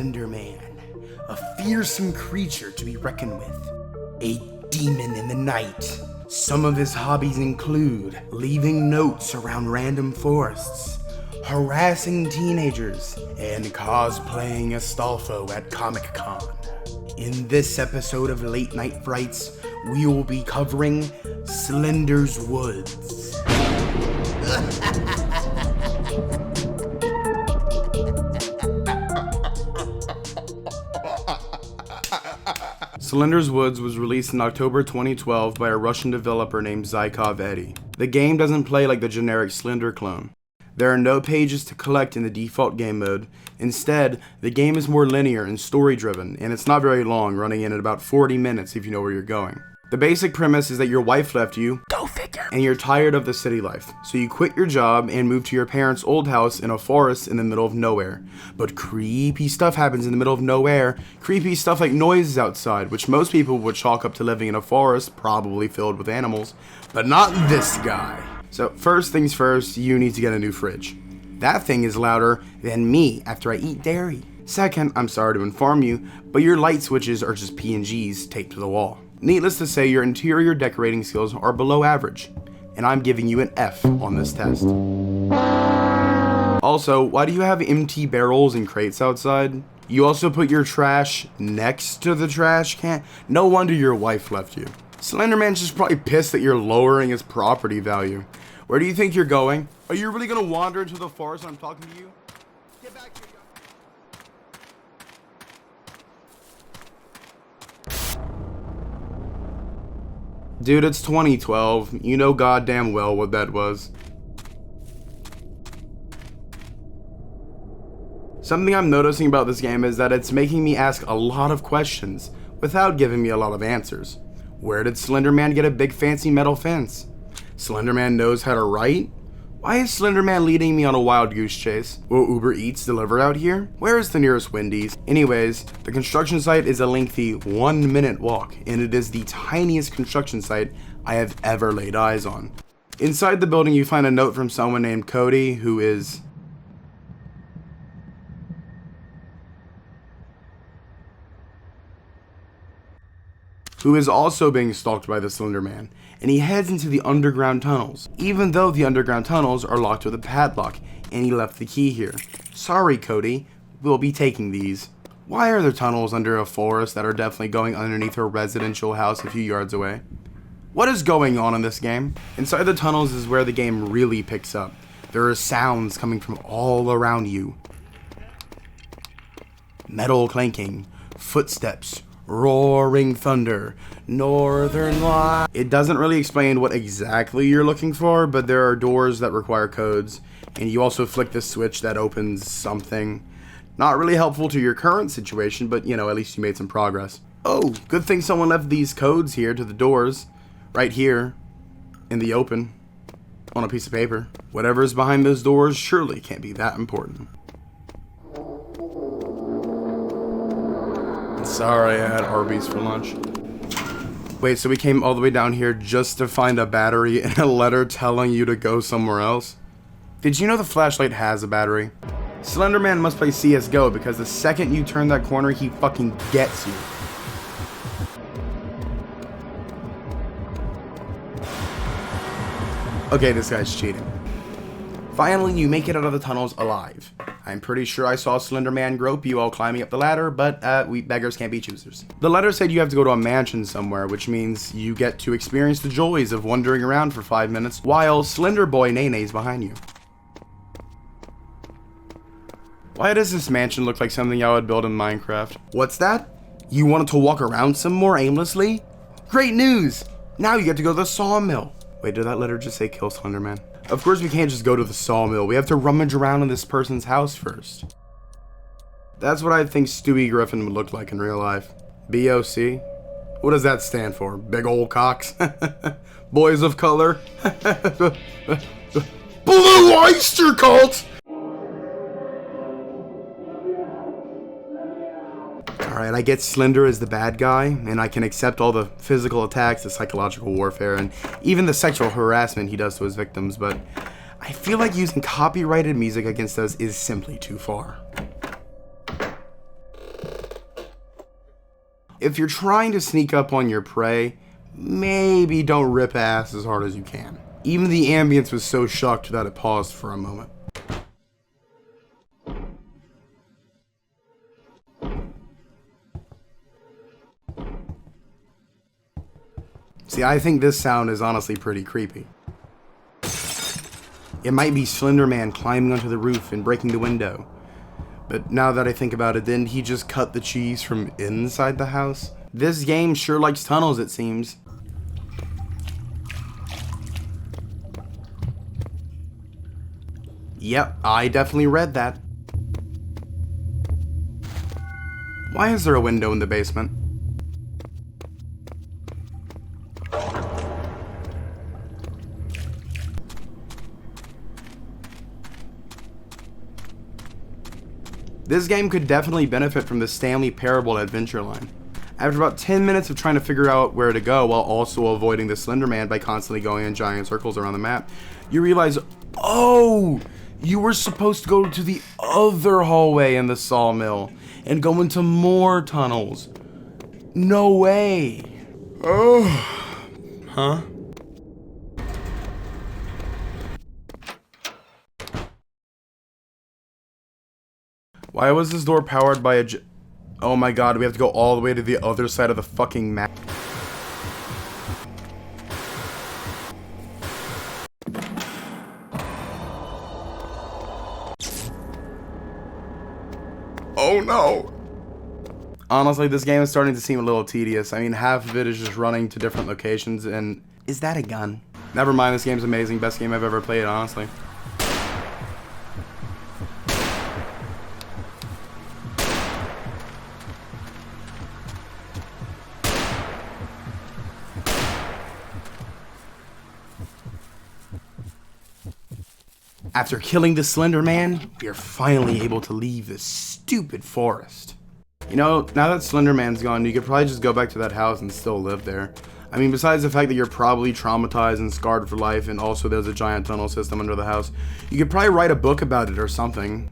Slenderman, a fearsome creature to be reckoned with, a demon in the night. Some of his hobbies include leaving notes around random forests, harassing teenagers, and cosplaying Astolfo at Comic-Con. In this episode of Late Night Frights, we will be covering Slender's Woods. Slender's Woods was released in October 2012 by a Russian developer named Zykov Eddie. The game doesn't play like the generic Slender clone. There are no pages to collect in the default game mode. Instead, the game is more linear and story-driven, and it's not very long, running in at about 40 minutes if you know where you're going. The basic premise is that your wife left you, go figure, and you're tired of the city life, so you quit your job and move to your parents' old house in a forest in the middle of nowhere. But creepy stuff happens in the middle of nowhere, creepy stuff like noises outside, which most people would chalk up to living in a forest, probably filled with animals, but not this guy. So first things first, you need to get a new fridge. That thing is louder than me after I eat dairy. Second, I'm sorry to inform you, but your light switches are just PNGs taped to the wall. Needless to say, your interior decorating skills are below average, and I'm giving you an F on this test. Also, why do you have empty barrels and crates outside? You also put your trash next to the trash can? No wonder your wife left you. Slenderman's just probably pissed that you're lowering his property value. Where do you think you're going? Are you really gonna wander into the forest when I'm talking to you? Get back here. Dude, it's 2012. You know goddamn well what that was. Something I'm noticing about this game is that it's making me ask a lot of questions without giving me a lot of answers. Where did Slenderman get a big fancy metal fence? Slenderman knows how to write? Why is Slenderman leading me on a wild goose chase? Will Uber Eats deliver out here? Where is the nearest Wendy's? Anyways, the construction site is a lengthy 1-minute walk, and it is the tiniest construction site I have ever laid eyes on. Inside the building you find a note from someone named Cody, who is also being stalked by the Slenderman, and he heads into the underground tunnels, even though the underground tunnels are locked with a padlock, and he left the key here. Sorry, Cody, we'll be taking these. Why are there tunnels under a forest that are definitely going underneath a residential house a few yards away? What is going on in this game? Inside the tunnels is where the game really picks up. There are sounds coming from all around you. Metal clanking, footsteps, roaring thunder, northern light. It doesn't really explain what exactly you're looking for, but there are doors that require codes, and you also flick the switch that opens something. Not really helpful to your current situation, but you know, at least you made some progress. Oh, good thing someone left these codes here to the doors, right here, in the open, on a piece of paper. Whatever's behind those doors surely can't be that important. Sorry, I had Arby's for lunch. Wait, so we came all the way down here just to find a battery and a letter telling you to go somewhere else? Did you know the flashlight has a battery? Slenderman must play CSGO because the second you turn that corner, he fucking gets you. Okay, this guy's cheating. Finally, you make it out of the tunnels alive. I'm pretty sure I saw Slenderman grope you while climbing up the ladder, but we beggars can't be choosers. The letter said you have to go to a mansion somewhere, which means you get to experience the joys of wandering around for 5 minutes while Slender Boy Nene's behind you. Why does this mansion look like something I would build in Minecraft? What's that? You wanted to walk around some more aimlessly? Great news! Now you get to go to the sawmill. Wait, did that letter just say kill Slenderman? Of course we can't just go to the sawmill. We have to rummage around in this person's house first. That's what I think Stewie Griffin would look like in real life. BOC? What does that stand for? Big old cocks? Boys of color? Blue Oyster Cult! Alright, I get Slender as the bad guy, and I can accept all the physical attacks, the psychological warfare, and even the sexual harassment he does to his victims, but I feel like using copyrighted music against us is simply too far. if you're trying to sneak up on your prey, maybe don't rip ass as hard as you can. Even the ambience was so shocked that it paused for a moment. See, I think this sound is honestly pretty creepy. It might be Slender Man climbing onto the roof and breaking the window. But now that I think about it, didn't he just cut the cheese from inside the house? This game sure likes tunnels, it seems. Yep, I definitely read that. Why is there a window in the basement? This game could definitely benefit from the Stanley Parable adventure line. After about 10 minutes of trying to figure out where to go while also avoiding the Slender Man by constantly going in giant circles around the map, you realize, oh, you were supposed to go to the other hallway in the sawmill and go into more tunnels. No way. Oh, huh? Why was this door powered by a oh my god, we have to go all the way to the other side of the fucking map. Oh no! Honestly, this game is starting to seem a little tedious. I mean, half of it is just running to different locations and... Is that a gun? Never mind, this game's amazing. Best game I've ever played, honestly. After killing the Slender Man, we are finally able to leave this stupid forest. You know, now that Slender Man's gone, you could probably just go back to that house and still live there. I mean, besides the fact that you're probably traumatized and scarred for life, and also there's a giant tunnel system under the house, you could probably write a book about it or something.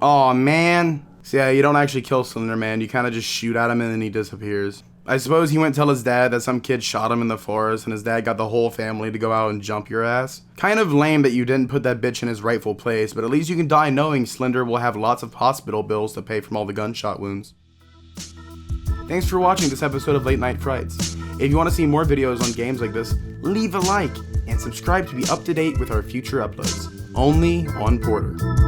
Aw, man. So yeah, you don't actually kill Slender Man, you kind of just shoot at him and then he disappears. I suppose he went tell his dad that some kid shot him in the forest and his dad got the whole family to go out and jump your ass. Kind of lame that you didn't put that bitch in his rightful place, but at least you can die knowing Slender will have lots of hospital bills to pay from all the gunshot wounds. Thanks for watching this episode of Late Night Frights. If you want to see more videos on games like this, leave a like and subscribe to be up to date with our future uploads. Only on Porter.